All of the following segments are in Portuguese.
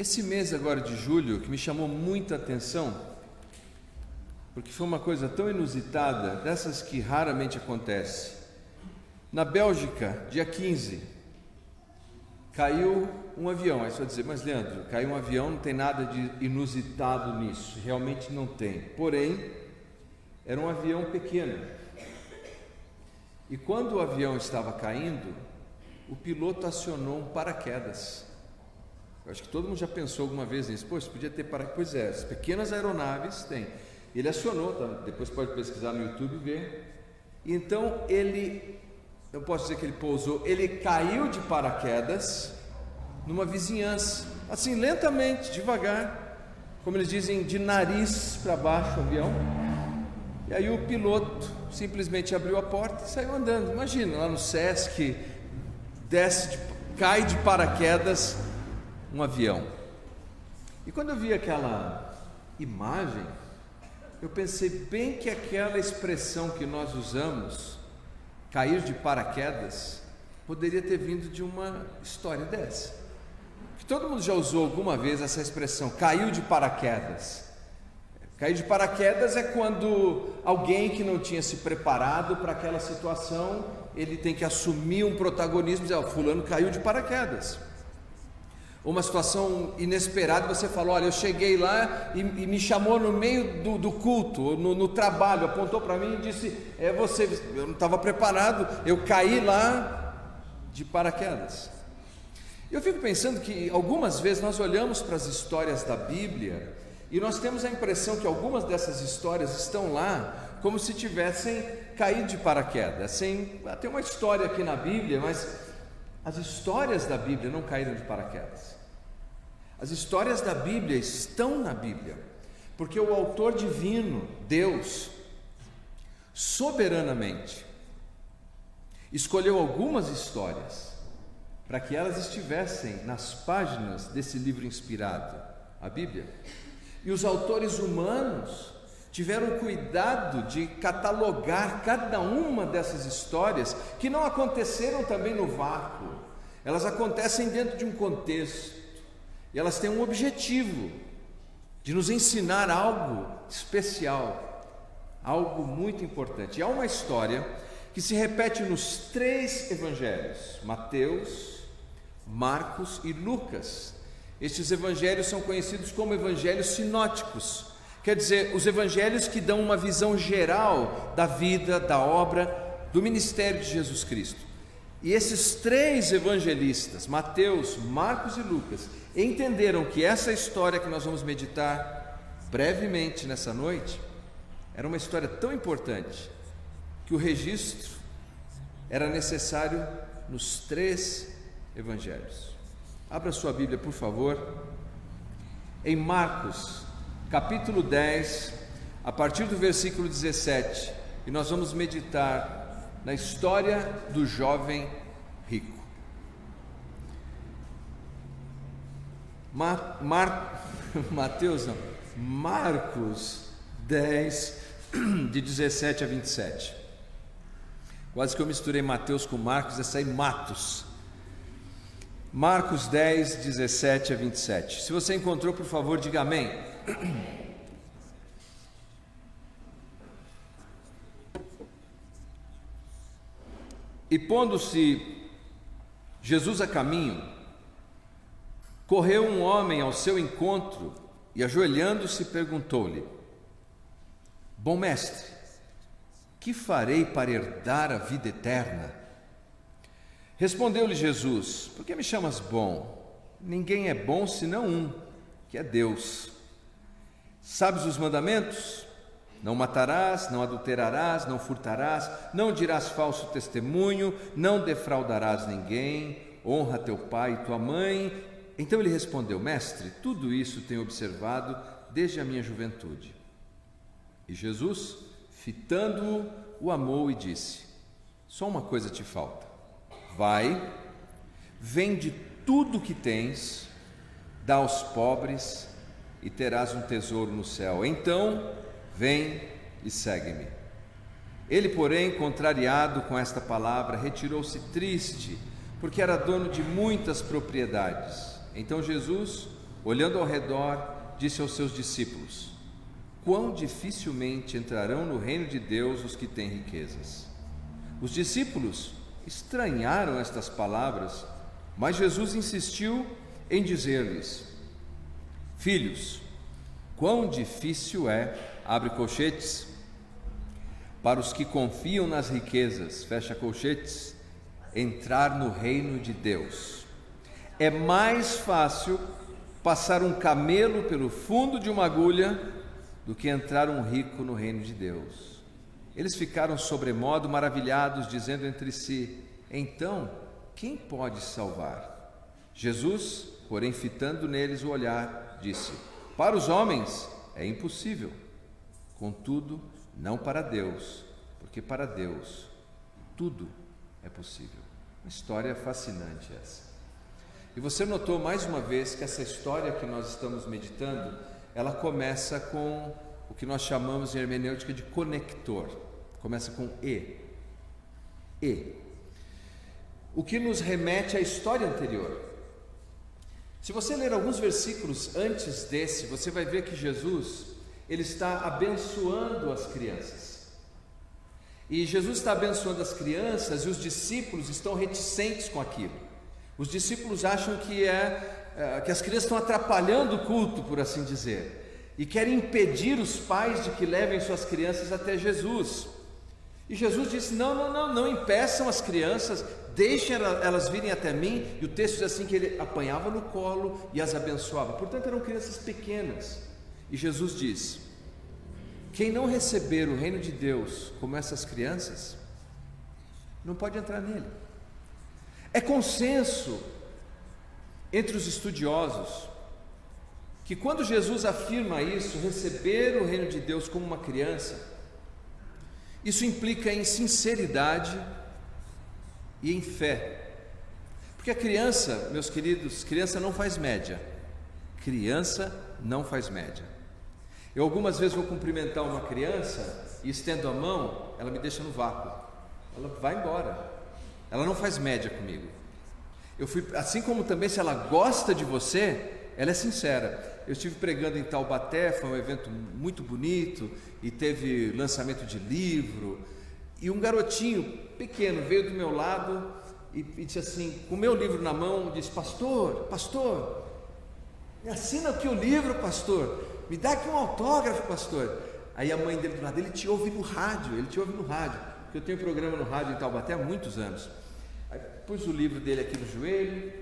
Esse mês agora de julho, que me chamou muita atenção, porque foi uma coisa tão inusitada, dessas que raramente acontece. Na Bélgica, dia 15, caiu um avião. Aí você vai dizer, mas Leandro, caiu um avião, não tem nada de inusitado nisso. Realmente não tem. Porém, era um avião pequeno. E quando o avião estava caindo, o piloto acionou um paraquedas. Eu acho que todo mundo já pensou alguma vez nisso. Poxa, podia ter paraquedas. Pois é, as pequenas aeronaves têm. Ele acionou, tá? Depois pode pesquisar no YouTube e ver. E então eu posso dizer que ele pousou, ele caiu de paraquedas numa vizinhança, assim lentamente, devagar, como eles dizem, de nariz para baixo o avião. E aí o piloto simplesmente abriu a porta e saiu andando. Imagina, lá no Sesc, cai de paraquedas um avião. E quando eu vi aquela imagem, eu pensei bem que aquela expressão que nós usamos, cair de paraquedas, poderia ter vindo de uma história dessa. Que todo mundo já usou alguma vez essa expressão, caiu de paraquedas. Cair de paraquedas é quando alguém que não tinha se preparado para aquela situação, ele tem que assumir um protagonismo, dizer, fulano caiu de paraquedas. Uma situação inesperada, você falou, olha, eu cheguei lá e me chamou no meio do culto, no trabalho, apontou para mim e disse, você, eu não estava preparado, eu caí lá de paraquedas. Eu fico pensando que algumas vezes nós olhamos para as histórias da Bíblia e nós temos a impressão que algumas dessas histórias estão lá como se tivessem caído de paraquedas. Tem uma história aqui na Bíblia, mas as histórias da Bíblia não caíram de paraquedas. As histórias da Bíblia estão na Bíblia, porque o autor divino, Deus, soberanamente, escolheu algumas histórias para que elas estivessem nas páginas desse livro inspirado, a Bíblia. E os autores humanos tiveram cuidado de catalogar cada uma dessas histórias, que não aconteceram também no vácuo, elas acontecem dentro de um contexto, e elas têm um objetivo, de nos ensinar algo especial, algo muito importante. E há uma história que se repete nos 3 evangelhos, Mateus, Marcos e Lucas. Estes evangelhos são conhecidos como evangelhos sinóticos, quer dizer, os evangelhos que dão uma visão geral da vida, da obra, do ministério de Jesus Cristo. E esses 3 evangelistas, Mateus, Marcos e Lucas, entenderam que essa história que nós vamos meditar brevemente nessa noite, era uma história tão importante, que o registro era necessário nos 3 evangelhos. Abra sua Bíblia, por favor, em Marcos, capítulo 10, a partir do versículo 17, e nós vamos meditar na história do jovem rico. Marcos 10, de 17 a 27. Quase que eu misturei Mateus com Marcos, essa aí Matos. Marcos 10, 17 a 27. Se você encontrou, por favor, diga amém. E pondo-se Jesus a caminho, correu um homem ao seu encontro e, ajoelhando-se, perguntou-lhe: Bom mestre, que farei para herdar a vida eterna? Respondeu-lhe Jesus: Por que me chamas bom? Ninguém é bom senão um, que é Deus. Sabes os mandamentos? Não matarás, não adulterarás, não furtarás, não dirás falso testemunho, não defraudarás ninguém, honra teu pai e tua mãe. Então ele respondeu: Mestre, tudo isso tenho observado desde a minha juventude. E Jesus, fitando-o, o amou e disse: Só uma coisa te falta. Vai, vende tudo o que tens, dá aos pobres e terás um tesouro no céu. Então, vem e segue-me. Ele, porém, contrariado com esta palavra, retirou-se triste, porque era dono de muitas propriedades. Então Jesus olhando ao redor, disse aos seus discípulos: quão dificilmente entrarão no reino de Deus os que têm riquezas. Os discípulos estranharam estas palavras, mas Jesus insistiu em dizer-lhes: filhos, quão difícil é, abre colchetes, para os que confiam nas riquezas, fecha colchetes, entrar no reino de Deus. É mais fácil passar um camelo pelo fundo de uma agulha do que entrar um rico no reino de Deus. Eles ficaram sobremodo maravilhados, dizendo entre si: então, quem pode salvar? Jesus, porém, fitando neles o olhar, disse: para os homens é impossível, contudo, não para Deus, porque para Deus tudo é possível. Uma história fascinante essa. E você notou mais uma vez que essa história que nós estamos meditando, ela começa com o que nós chamamos em hermenêutica de conector. Começa com E. O que nos remete à história anterior. Se você ler alguns versículos antes desse, você vai ver que Jesus, ele está abençoando as crianças. E Jesus está abençoando as crianças e os discípulos estão reticentes com aquilo. Os discípulos acham que as crianças estão atrapalhando o culto, por assim dizer, e querem impedir os pais de que levem suas crianças até Jesus. E Jesus disse: não impeçam as crianças, deixem elas virem até mim. E o texto diz assim, que ele apanhava no colo e as abençoava. Portanto, eram crianças pequenas. E Jesus diz: quem não receber o reino de Deus como essas crianças, não pode entrar nele. É consenso entre os estudiosos que quando Jesus afirma isso, receber o reino de Deus como uma criança, isso implica em sinceridade e em fé. Porque a criança, meus queridos, criança não faz média. Criança não faz média. Eu algumas vezes vou cumprimentar uma criança e estendo a mão, ela me deixa no vácuo. Ela vai embora. Ela não faz média comigo. Assim como também, se ela gosta de você, ela é sincera. Eu estive pregando em Taubaté, foi um evento muito bonito, e teve lançamento de livro, e um garotinho pequeno veio do meu lado e disse assim, com o meu livro na mão, disse: pastor, me assina aqui o livro, pastor, me dá aqui um autógrafo, pastor. Aí a mãe dele do lado, ele te ouve no rádio, porque eu tenho programa no rádio em Taubaté há muitos anos. Aí pus o livro dele aqui no joelho,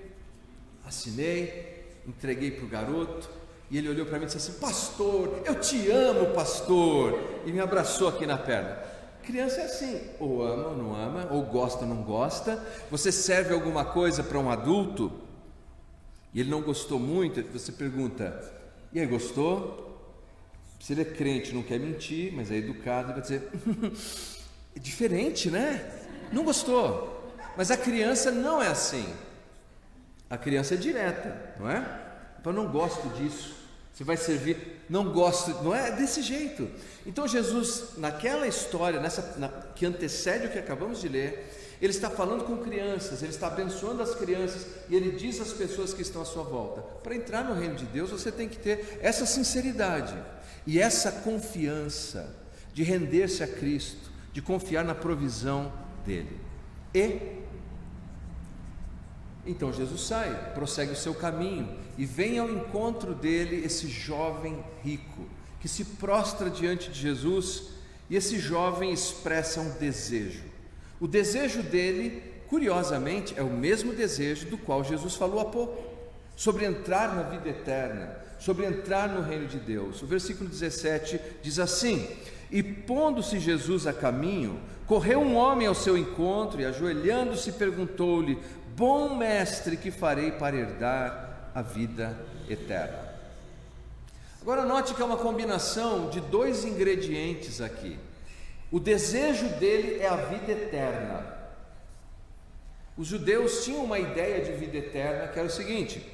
assinei, entreguei para o garoto, e ele olhou para mim e disse assim: pastor, eu te amo, pastor, e me abraçou aqui na perna. Criança é assim, ou ama ou não ama, ou gosta ou não gosta. Você serve alguma coisa para um adulto e ele não gostou muito, você pergunta: e aí, gostou? Se ele é crente, não quer mentir, mas é educado, ele vai dizer: é diferente, né? Não gostou. Mas a criança não é assim. A criança é direta, não é? Eu não gosto disso. Você vai servir, não gosto, não é desse jeito. Então Jesus, naquela história, que antecede o que acabamos de ler, ele está falando com crianças, ele está abençoando as crianças, e ele diz às pessoas que estão à sua volta: para entrar no reino de Deus, você tem que ter essa sinceridade e essa confiança de render-se a Cristo, de confiar na provisão dele. Então Jesus sai, prossegue o seu caminho, e vem ao encontro dele esse jovem rico, que se prostra diante de Jesus, e esse jovem expressa um desejo. O desejo dele, curiosamente, é o mesmo desejo do qual Jesus falou há pouco, sobre entrar na vida eterna, sobre entrar no reino de Deus. O versículo 17 diz assim: e pondo-se Jesus a caminho, correu um homem ao seu encontro, e ajoelhando-se perguntou-lhe: bom mestre, que farei para herdar a vida eterna? Agora note que é uma combinação de dois ingredientes aqui. O desejo dele é a vida eterna. Os judeus tinham uma ideia de vida eterna que era o seguinte: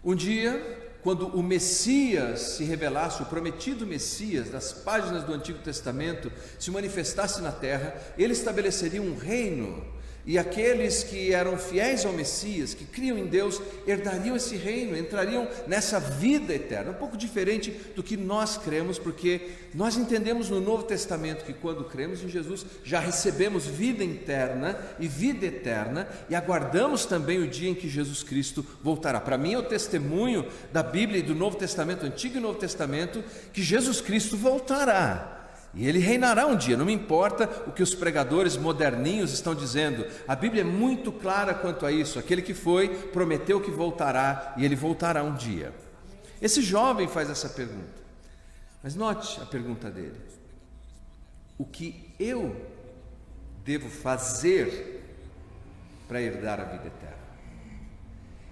um dia, quando o Messias se revelasse, o prometido Messias das páginas do Antigo Testamento se manifestasse na terra, ele estabeleceria um reino, E aqueles que eram fiéis ao Messias, que criam em Deus, herdariam esse reino, entrariam nessa vida eterna. Um pouco diferente do que nós cremos, porque nós entendemos no Novo Testamento que quando cremos em Jesus, já recebemos vida interna e vida eterna, e aguardamos também o dia em que Jesus Cristo voltará. Para mim é o testemunho da Bíblia e do Novo Testamento, Antigo e Novo Testamento, que Jesus Cristo voltará. E ele reinará um dia, não me importa o que os pregadores moderninhos estão dizendo, a Bíblia é muito clara quanto a isso. Aquele que foi, prometeu que voltará, e ele voltará um dia. Esse jovem faz essa pergunta, mas note a pergunta dele: o que eu devo fazer para herdar a vida eterna?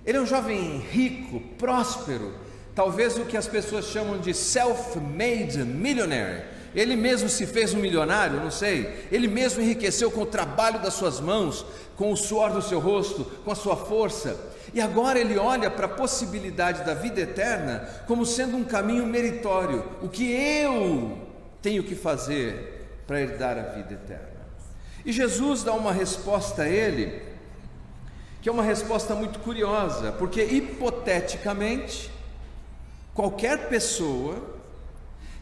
Ele é um jovem rico, próspero, talvez o que as pessoas chamam de self-made millionaire. Ele mesmo se fez um milionário, não sei. Ele mesmo enriqueceu com o trabalho das suas mãos, com o suor do seu rosto, com a sua força. E agora ele olha para a possibilidade da vida eterna como sendo um caminho meritório. O que eu tenho que fazer para herdar a vida eterna? E Jesus dá uma resposta a ele, que é uma resposta muito curiosa, porque hipoteticamente, qualquer pessoa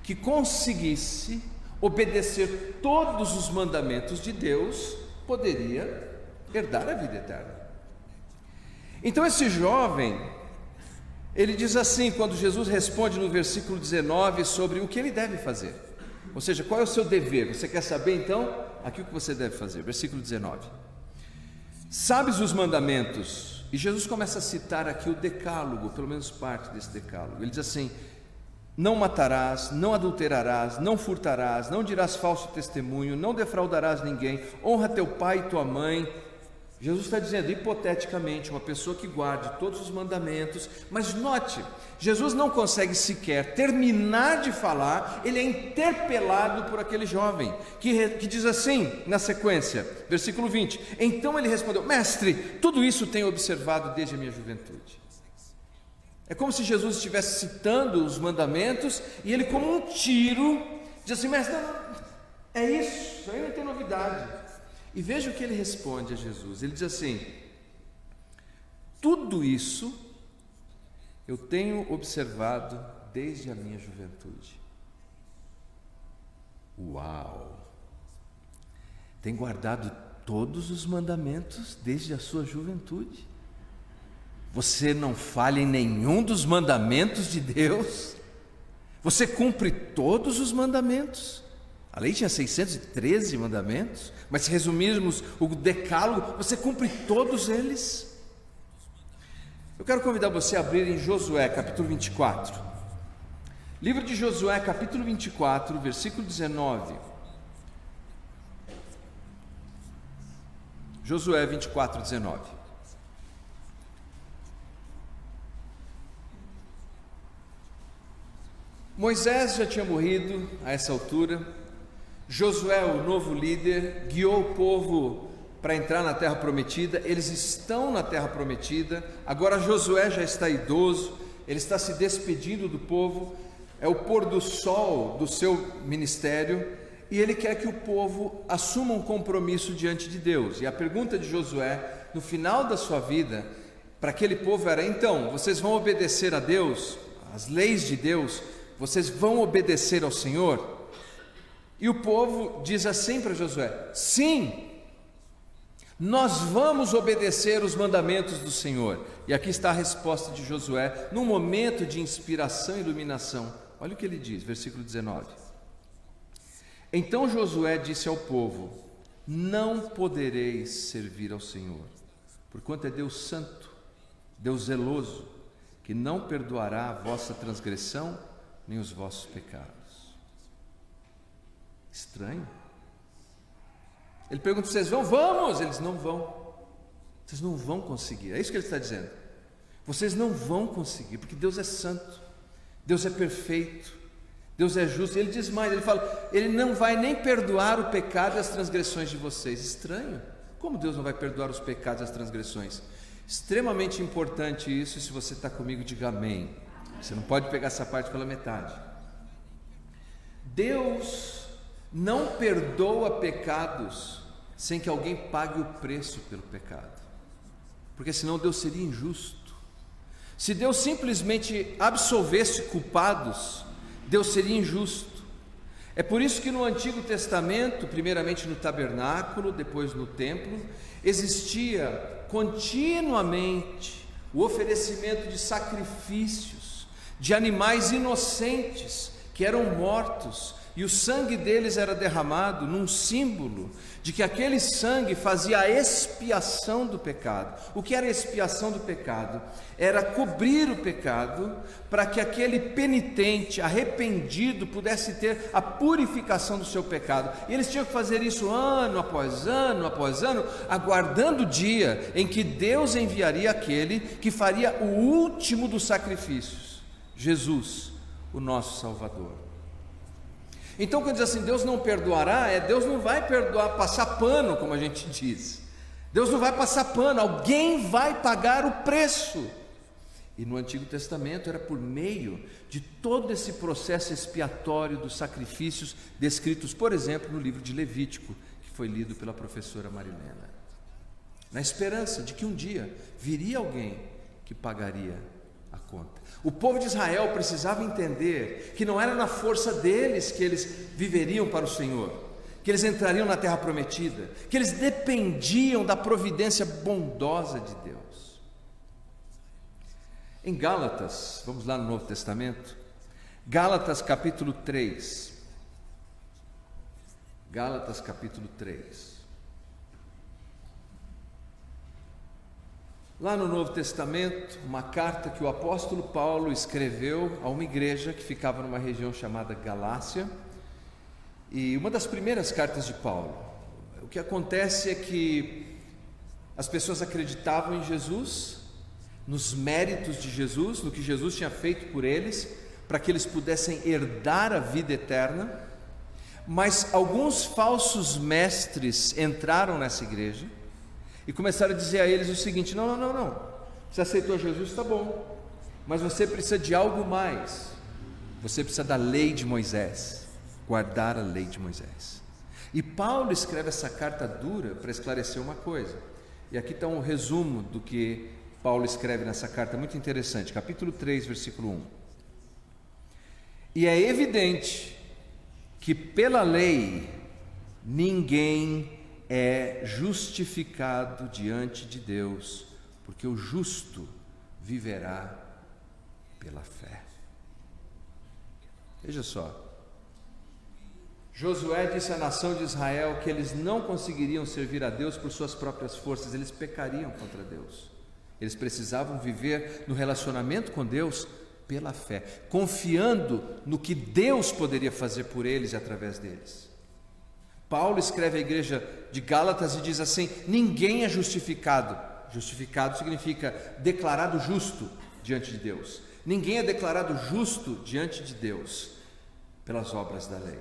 que conseguisse obedecer todos os mandamentos de Deus, poderia herdar a vida eterna. Então esse jovem, ele diz assim, quando Jesus responde no versículo 19 sobre o que ele deve fazer, ou seja, qual é o seu dever? Você quer saber então? Aqui o que você deve fazer, versículo 19: sabes os mandamentos? E Jesus começa a citar aqui o decálogo, pelo menos parte desse decálogo. Ele diz assim: não matarás, não adulterarás, não furtarás, não dirás falso testemunho, não defraudarás ninguém, honra teu pai e tua mãe. Jesus está dizendo, hipoteticamente, uma pessoa que guarde todos os mandamentos. Mas note, Jesus não consegue sequer terminar de falar, ele é interpelado por aquele jovem, que diz assim, na sequência, versículo 20: então ele respondeu: mestre, tudo isso tenho observado desde a minha juventude. É como se Jesus estivesse citando os mandamentos, e ele, como um tiro, diz assim: mestre, não, é isso aí não tem novidade. E veja o que ele responde a Jesus. Ele diz assim: tudo isso eu tenho observado desde a minha juventude. Uau! Tem guardado todos os mandamentos desde a sua juventude? Você não falha em nenhum dos mandamentos de Deus? Você cumpre todos os mandamentos? A lei tinha 613 mandamentos, mas se resumirmos o decálogo, você cumpre todos eles? Eu quero convidar você a abrir em Josué, capítulo 24. Livro de Josué, capítulo 24, versículo 19. Josué 24, 19. Moisés já tinha morrido a essa altura. Josué, o novo líder, guiou o povo para entrar na terra prometida. Eles estão na terra prometida. Agora Josué já está idoso, ele está se despedindo do povo. É o pôr do sol do seu ministério, e ele quer que o povo assuma um compromisso diante de Deus. E a pergunta de Josué, no final da sua vida, para aquele povo era: então, vocês vão obedecer a Deus, as leis de Deus? Vocês vão obedecer ao Senhor? E o povo diz assim para Josué: sim, nós vamos obedecer os mandamentos do Senhor. E aqui está a resposta de Josué, num momento de inspiração e iluminação. Olha o que ele diz, versículo 19: então Josué disse ao povo: não podereis servir ao Senhor, porquanto é Deus santo, Deus zeloso, que não perdoará a vossa transgressão nem os vossos pecados. Estranho. Ele pergunta: vocês vão? Vamos! Eles não vão. Vocês não vão conseguir. É isso que ele está dizendo. Vocês não vão conseguir, porque Deus é santo, Deus é perfeito, Deus é justo. Ele diz mais, ele fala: ele não vai nem perdoar o pecado e as transgressões de vocês. Estranho. Como Deus não vai perdoar os pecados e as transgressões? Extremamente importante isso. E se você está comigo, diga amém. Você não pode pegar essa parte pela metade. Deus não perdoa pecados sem que alguém pague o preço pelo pecado, porque senão Deus seria injusto. Se Deus simplesmente absolvesse culpados, Deus seria injusto. É por isso que no Antigo Testamento, primeiramente no tabernáculo, depois no templo, existia continuamente o oferecimento de sacrifícios, de animais inocentes que eram mortos, e o sangue deles era derramado num símbolo de que aquele sangue fazia a expiação do pecado. O que era a expiação do pecado? Era cobrir o pecado para que aquele penitente, arrependido, pudesse ter a purificação do seu pecado. E eles tinham que fazer isso ano após ano, aguardando o dia em que Deus enviaria aquele que faria o último dos sacrifícios, Jesus, o nosso Salvador. Então, quando diz assim, Deus não perdoará, Deus não vai perdoar, passar pano, como a gente diz. Deus não vai passar pano, alguém vai pagar o preço. E no Antigo Testamento era por meio de todo esse processo expiatório dos sacrifícios descritos, por exemplo, no livro de Levítico, que foi lido pela professora Marilena, na esperança de que um dia viria alguém que pagaria a conta. O povo de Israel precisava entender que não era na força deles que eles viveriam para o Senhor, que eles entrariam na terra prometida, que eles dependiam da providência bondosa de Deus. Em Gálatas, vamos lá no Novo Testamento, Gálatas capítulo 3. Gálatas capítulo 3. Lá no Novo Testamento, uma carta que o apóstolo Paulo escreveu a uma igreja que ficava numa região chamada Galácia, e uma das primeiras cartas de Paulo. O que acontece é que as pessoas acreditavam em Jesus, nos méritos de Jesus, no que Jesus tinha feito por eles, para que eles pudessem herdar a vida eterna, mas alguns falsos mestres entraram nessa igreja e começaram a dizer a eles o seguinte: não, você aceitou Jesus, está bom, mas você precisa de algo mais, você precisa da lei de Moisés, guardar a lei de Moisés. E Paulo escreve essa carta dura para esclarecer uma coisa, e aqui está um resumo do que Paulo escreve nessa carta, muito interessante, capítulo 3, versículo 1. E é evidente que pela lei ninguém é justificado diante de Deus, porque o justo viverá pela fé. Veja só, Josué disse à nação de Israel que eles não conseguiriam servir a Deus por suas próprias forças, eles pecariam contra Deus. Eles precisavam viver no relacionamento com Deus pela fé, confiando no que Deus poderia fazer por eles e através deles. Paulo escreve à igreja de Gálatas e diz assim: ninguém é justificado. Justificado significa declarado justo diante de Deus. Ninguém é declarado justo diante de Deus pelas obras da lei.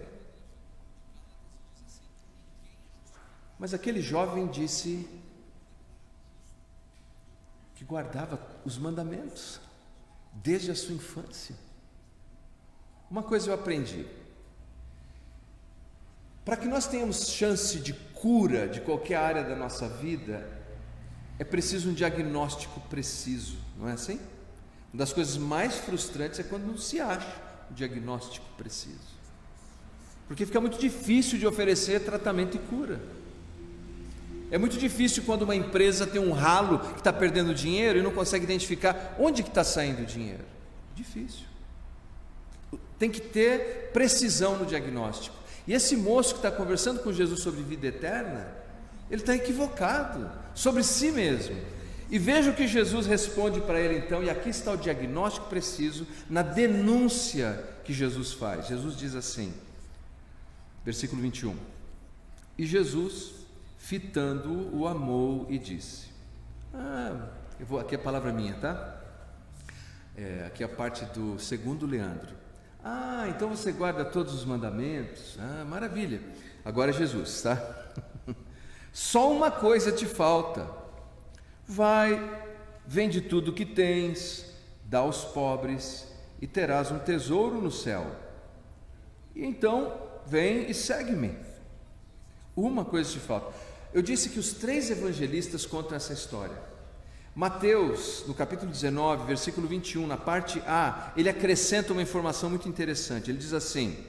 Mas aquele jovem disse que guardava os mandamentos desde a sua infância. Uma coisa eu aprendi: para que nós tenhamos chance de cura de qualquer área da nossa vida, é preciso um diagnóstico preciso, não é assim? Uma das coisas mais frustrantes é quando não se acha um diagnóstico preciso, porque fica muito difícil de oferecer tratamento e cura. É muito difícil quando uma empresa tem um ralo que está perdendo dinheiro e não consegue identificar onde que está saindo o dinheiro. Difícil. Tem que ter precisão no diagnóstico. E esse moço que está conversando com Jesus sobre vida eterna, ele está equivocado sobre si mesmo. E veja o que Jesus responde para ele então, e aqui está o diagnóstico preciso na denúncia que Jesus faz. Jesus diz assim, versículo 21: e Jesus, fitando-o, o amou e disse... aqui é a palavra minha, tá? Aqui é a parte do segundo Leandro. Então você guarda todos os mandamentos? Maravilha. Agora é Jesus, tá? Só uma coisa te falta. Vai, vende tudo o que tens, dá aos pobres e terás um tesouro no céu. E então vem e segue-me. Uma coisa te falta. eu disse que os 3 evangelistas contam essa história. Mateus, no capítulo 19, versículo 21, na parte A, ele acrescenta uma informação muito interessante. Ele diz assim,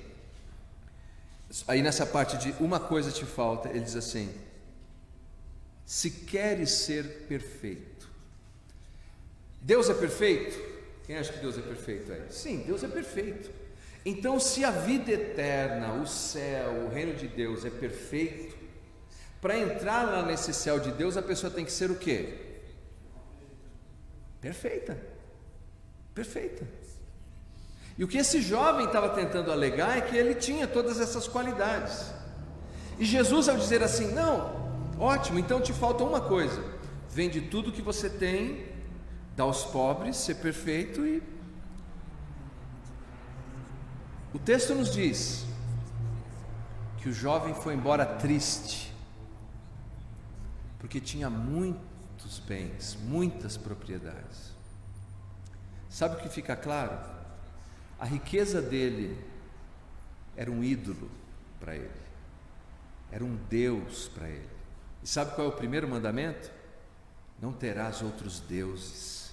aí nessa parte de uma coisa te falta, ele diz assim: se queres ser perfeito. Deus é perfeito? Quem acha que Deus é perfeito aí? Sim, Deus é perfeito. Então, se a vida eterna, o céu, o reino de Deus é perfeito, para entrar lá nesse céu de Deus, a pessoa tem que ser o quê? Perfeita. Perfeita. E o que esse jovem estava tentando alegar é que ele tinha todas essas qualidades. E Jesus, ao dizer assim: não, ótimo, então te falta uma coisa: vende tudo que você tem, dá aos pobres, ser perfeito. E o texto nos diz que o jovem foi embora triste, porque tinha muitos bens, muitas propriedades. Sabe o que fica claro? A riqueza dele era um ídolo para ele, era um Deus para ele. E sabe qual é o primeiro mandamento? Não terás outros deuses.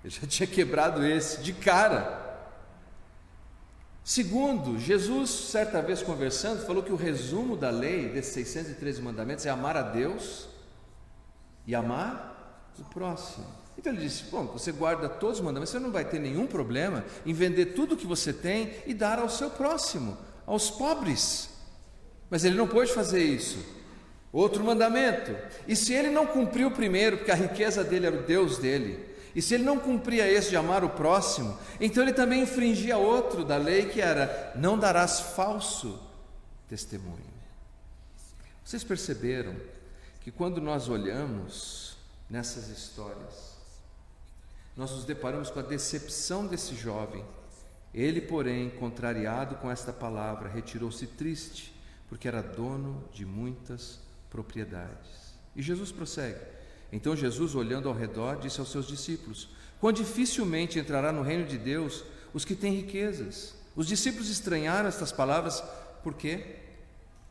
Ele já tinha quebrado esse de cara. Segundo, Jesus, certa vez conversando, falou que o resumo da lei, desses 613 mandamentos, é amar a Deus e amar o próximo. Então ele disse: bom, você guarda todos os mandamentos, você não vai ter nenhum problema em vender tudo que você tem e dar ao seu próximo, aos pobres. Mas ele não pôde fazer isso. Outro mandamento: e se ele não cumpriu o primeiro, porque a riqueza dele era o Deus dele, e se ele não cumpria esse de amar o próximo, então ele também infringia outro da lei, que era: não darás falso testemunho. Vocês perceberam que quando nós olhamos nessas histórias, nós nos deparamos com a decepção desse jovem. Ele, porém, contrariado com esta palavra, retirou-se triste, porque era dono de muitas propriedades. E Jesus prossegue: então Jesus, olhando ao redor, disse aos seus discípulos: quão dificilmente entrará no reino de Deus os que têm riquezas. Os discípulos estranharam estas palavras, por quê?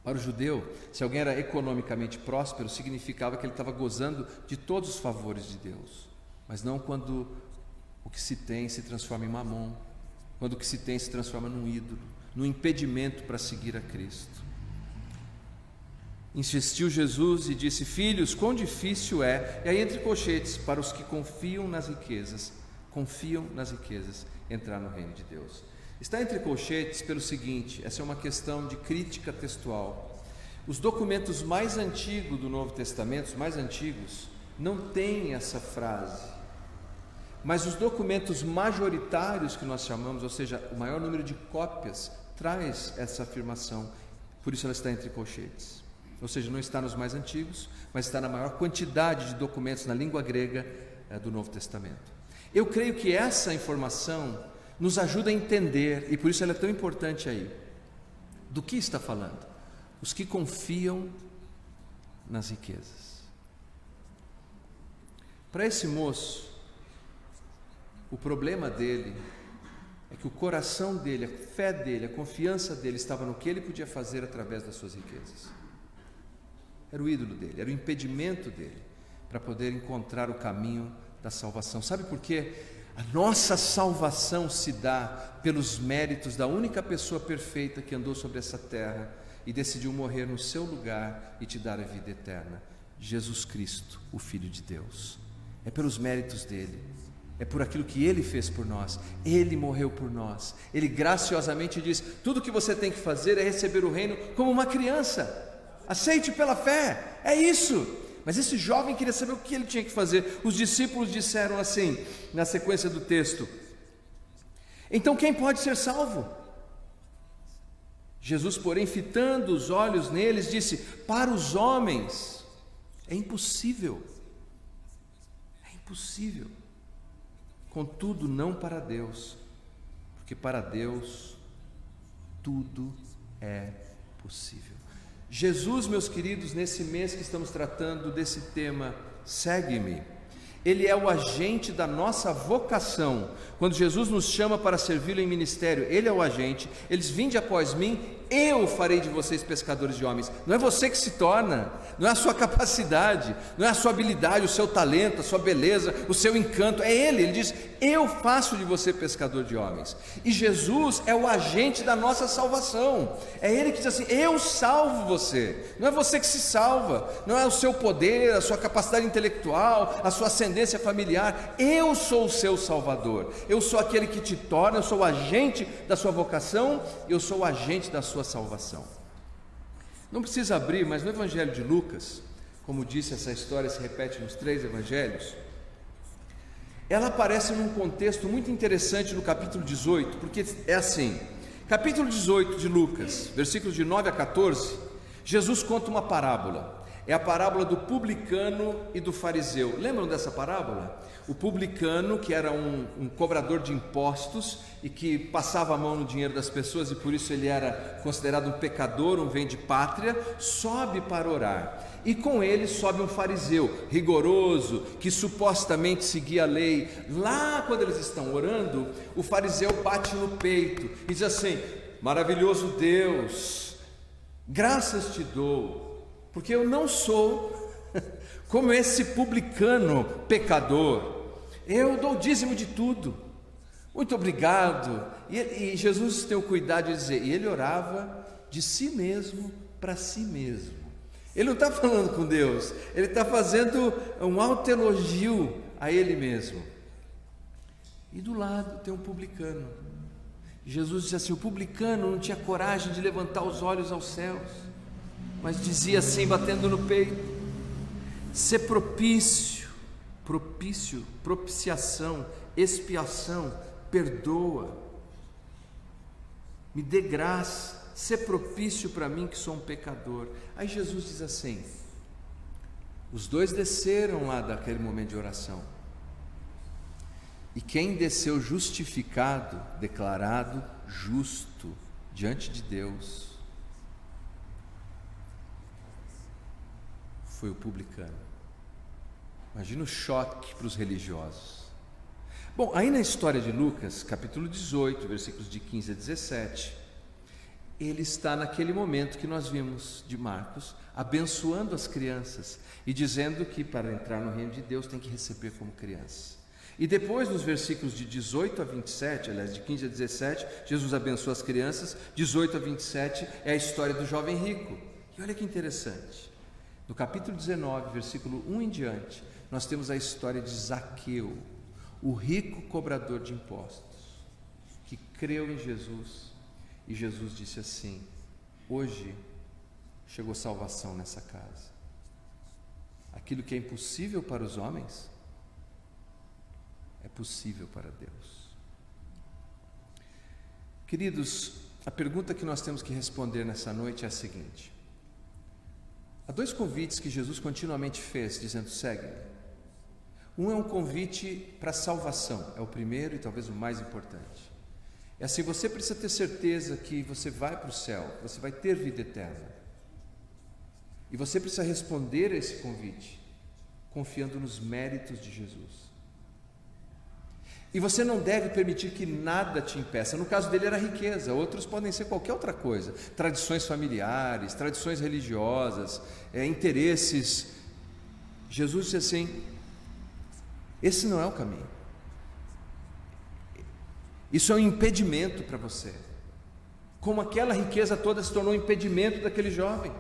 Para o judeu, se alguém era economicamente próspero, significava que ele estava gozando de todos os favores de Deus. Mas não quando o que se tem se transforma em mamon, quando o que se tem se transforma num ídolo, num impedimento para seguir a Cristo. Insistiu Jesus e disse: filhos, quão difícil é, e aí entre colchetes, para os que confiam nas riquezas, entrar no reino de Deus. Está entre colchetes pelo seguinte: essa é uma questão de crítica textual. Os documentos mais antigos do Novo Testamento, os mais antigos, não têm essa frase, mas os documentos majoritários que nós chamamos, ou seja, o maior número de cópias, traz essa afirmação, por isso ela está entre colchetes. Ou seja, não está nos mais antigos, mas está na maior quantidade de documentos na língua grega do Novo Testamento. Eu creio que essa informação nos ajuda a entender, e por isso ela é tão importante aí. Do que está falando? Os que confiam nas riquezas. Para esse moço, o problema dele é que o coração dele, a fé dele, a confiança dele estava no que ele podia fazer através das suas riquezas. Era o ídolo dele, era o impedimento dele para poder encontrar o caminho da salvação. Sabe por quê? A nossa salvação se dá pelos méritos da única pessoa perfeita que andou sobre essa terra e decidiu morrer no seu lugar e te dar a vida eterna: Jesus Cristo, o Filho de Deus. É pelos méritos dele, é por aquilo que ele fez por nós. Ele morreu por nós. Ele graciosamente diz: tudo que você tem que fazer é receber o reino como uma criança. Aceite pela fé, é isso. Mas esse jovem queria saber o que ele tinha que fazer. Os discípulos disseram assim, na sequência do texto: então quem pode ser salvo? Jesus, porém, fitando os olhos neles, disse: para os homens é impossível, contudo não para Deus, porque para Deus tudo é possível. Jesus, meus queridos, nesse mês que estamos tratando desse tema, segue-me, ele é o agente da nossa vocação. Quando Jesus nos chama para servi-lo em ministério, ele é o agente. Eles: vinde após mim, eu farei de vocês pescadores de homens. Não é você que se torna, não é a sua capacidade, não é a sua habilidade, o seu talento, a sua beleza, o seu encanto, é Ele diz, eu faço de você pescador de homens. E Jesus é o agente da nossa salvação, é Ele que diz assim, eu salvo você, não é você que se salva, não é o seu poder, a sua capacidade intelectual, a sua ascendência familiar, eu sou o seu Salvador, eu sou aquele que te torna, eu sou o agente da sua vocação, eu sou o agente da sua salvação. Não precisa abrir, mas no Evangelho de Lucas, como disse, essa história se repete nos 3 evangelhos, ela aparece num contexto muito interessante no capítulo 18, porque é assim, capítulo 18 de Lucas, versículos de 9 a 14, Jesus conta uma parábola. É a parábola do publicano e do fariseu. Lembram dessa parábola? O publicano, que era um cobrador de impostos e que passava a mão no dinheiro das pessoas e por isso ele era considerado um pecador, um vende-pátria, sobe para orar. E com ele sobe um fariseu rigoroso, que supostamente seguia a lei. Lá quando eles estão orando, o fariseu bate no peito e diz assim, maravilhoso Deus, graças te dou, porque eu não sou como esse publicano pecador, eu dou o dízimo de tudo, muito obrigado. E Jesus tem o cuidado de dizer, e ele orava de si mesmo para si mesmo, ele não está falando com Deus, ele está fazendo um autoelogio a ele mesmo. E do lado tem um publicano. Jesus disse assim, o publicano não tinha coragem de levantar os olhos aos céus, mas dizia assim, batendo no peito, ser propiciação, expiação, perdoa, me dê graça, ser propício para mim que sou um pecador. Aí Jesus diz assim, os dois desceram lá daquele momento de oração, e quem desceu justificado, declarado justo diante de Deus, foi o publicano. Imagina o choque para os religiosos. Bom, aí na história de Lucas, capítulo 18, versículos de 15 a 17, ele está naquele momento que nós vimos de Marcos, abençoando as crianças e dizendo que para entrar no reino de Deus tem que receber como criança. E depois, nos versículos de 18 a 27, aliás, de 15 a 17, Jesus abençoa as crianças, 18 a 27 é a história do jovem rico. E olha que interessante, no capítulo 19, versículo 1 em diante, nós temos a história de Zaqueu, o rico cobrador de impostos, que creu em Jesus, e Jesus disse assim, hoje chegou salvação nessa casa. Aquilo que é impossível para os homens, é possível para Deus. Queridos, a pergunta que nós temos que responder nessa noite é a seguinte: há 2 convites que Jesus continuamente fez, dizendo, segue-me. Um é um convite para a salvação, é o primeiro e talvez o mais importante. É assim, você precisa ter certeza que você vai para o céu, você vai ter vida eterna. E você precisa responder a esse convite, confiando nos méritos de Jesus. E você não deve permitir que nada te impeça. No caso dele era riqueza, outros podem ser qualquer outra coisa, tradições familiares, tradições religiosas, interesses. Jesus disse assim, esse não é o caminho, isso é um impedimento para você, como aquela riqueza toda se tornou um impedimento daquele jovem.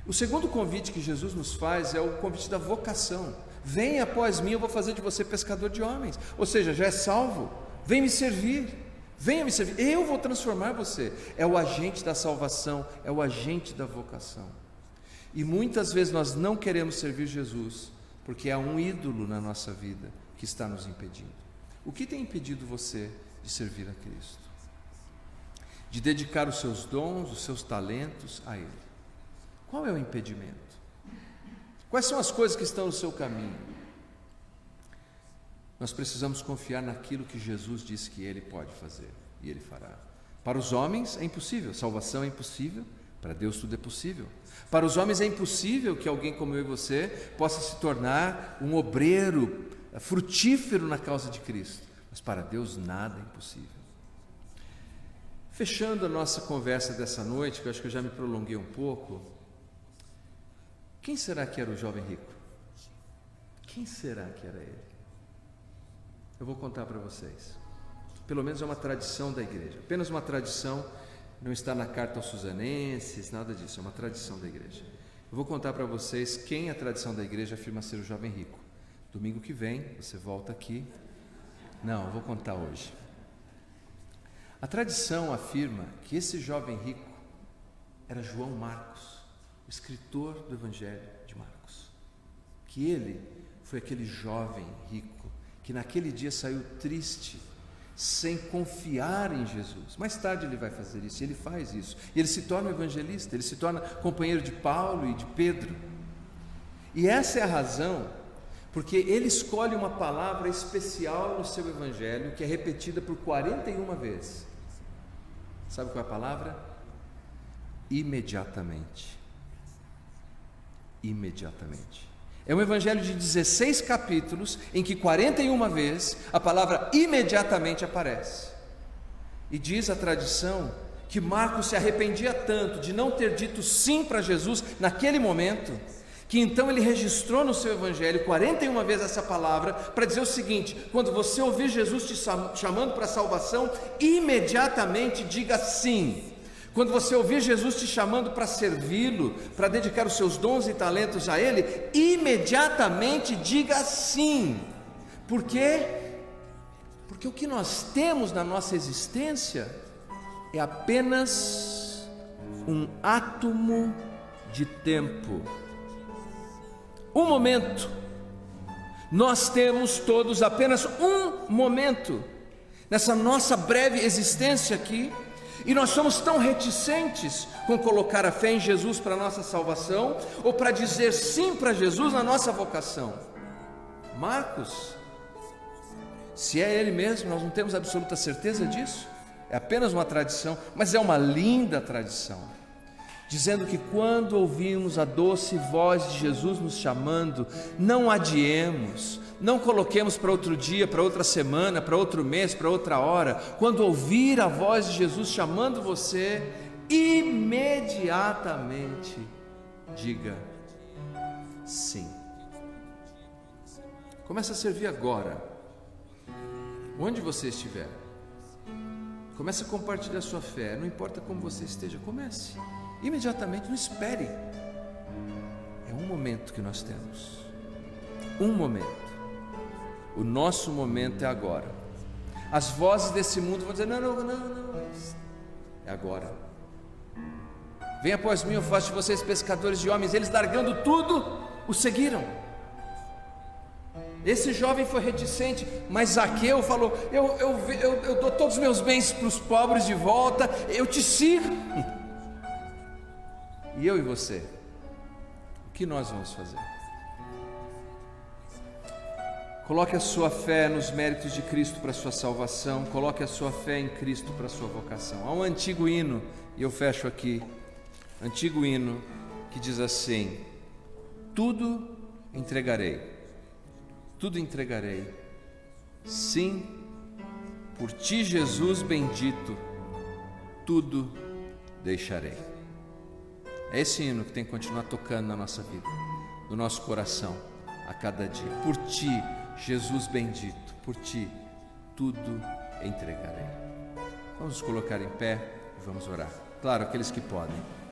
O segundo convite que Jesus nos faz é o convite da vocação. Venha após mim, eu vou fazer de você pescador de homens. Ou seja, já é salvo, vem me servir, venha me servir, eu vou transformar você. É o agente da salvação, é o agente da vocação. E muitas vezes nós não queremos servir Jesus, porque há um ídolo na nossa vida que está nos impedindo. O que tem impedido você de servir a Cristo? De dedicar os seus dons, os seus talentos a Ele? Qual é o impedimento? Quais são as coisas que estão no seu caminho? Nós precisamos confiar naquilo que Jesus disse que Ele pode fazer, e Ele fará. Para os homens é impossível, salvação é impossível, para Deus tudo é possível. Para os homens é impossível que alguém como eu e você possa se tornar um obreiro frutífero na causa de Cristo, mas para Deus nada é impossível. Fechando a nossa conversa dessa noite, que eu acho que eu já me prolonguei um pouco, quem será que era o jovem rico? Quem será que era ele? Eu vou contar para vocês. Pelo menos é uma tradição da igreja, apenas uma tradição, não está na carta aos Susanenses, nada disso, é uma tradição da igreja. Eu vou contar para vocês quem a tradição da igreja afirma ser o jovem rico. Domingo que vem, você volta aqui. Não, eu vou contar hoje. A tradição afirma que esse jovem rico era João Marcos, o escritor do Evangelho de Marcos. Que ele foi aquele jovem rico que naquele dia saiu triste, sem confiar em Jesus. Mais tarde ele vai fazer isso, e ele faz isso. E ele se torna um evangelista, ele se torna companheiro de Paulo e de Pedro. E essa é a razão porque ele escolhe uma palavra especial no seu evangelho, que é repetida por 41 vezes. Sabe qual é a palavra? Imediatamente. Imediatamente. É um evangelho de 16 capítulos, em que 41 vezes a palavra imediatamente aparece. E diz a tradição que Marcos se arrependia tanto de não ter dito sim para Jesus naquele momento, que então ele registrou no seu evangelho 41 vezes essa palavra, para dizer o seguinte: quando você ouvir Jesus te chamando para a salvação, imediatamente diga sim. Quando você ouvir Jesus te chamando para servi-lo, para dedicar os seus dons e talentos a Ele, imediatamente diga sim. Por quê? Porque o que nós temos na nossa existência é apenas um átomo de tempo. Um momento. Nós temos todos apenas um momento nessa nossa breve existência aqui, e nós somos tão reticentes com colocar a fé em Jesus para a nossa salvação, ou para dizer sim para Jesus na nossa vocação. Marcos, se é ele mesmo, nós não temos absoluta certeza disso, é apenas uma tradição, mas é uma linda tradição, dizendo que quando ouvimos a doce voz de Jesus nos chamando, não adiemos, não coloquemos para outro dia, para outra semana, para outro mês, para outra hora. Quando ouvir a voz de Jesus chamando você, imediatamente diga sim. Comece a servir agora, onde você estiver. Comece a compartilhar a sua fé, não importa como você esteja, comece. Imediatamente, não espere. É um momento que nós temos. Um momento. O nosso momento é agora. As vozes desse mundo vão dizer: não. É agora. Venha após mim, eu faço de vocês pescadores de homens. Eles, largando tudo, o seguiram. Esse jovem foi reticente, mas Zaqueu falou: eu dou todos os meus bens para os pobres de volta, eu te sigo. E eu e você, o que nós vamos fazer? Coloque a sua fé nos méritos de Cristo para a sua salvação, coloque a sua fé em Cristo para a sua vocação. Há um antigo hino, e eu fecho aqui, antigo hino que diz assim: tudo entregarei, sim, por ti, Jesus bendito, tudo deixarei. É esse hino que tem que continuar tocando na nossa vida, no nosso coração, a cada dia. Por ti, Jesus bendito, por ti, tudo entregarei. Vamos nos colocar em pé e vamos orar. Claro, aqueles que podem.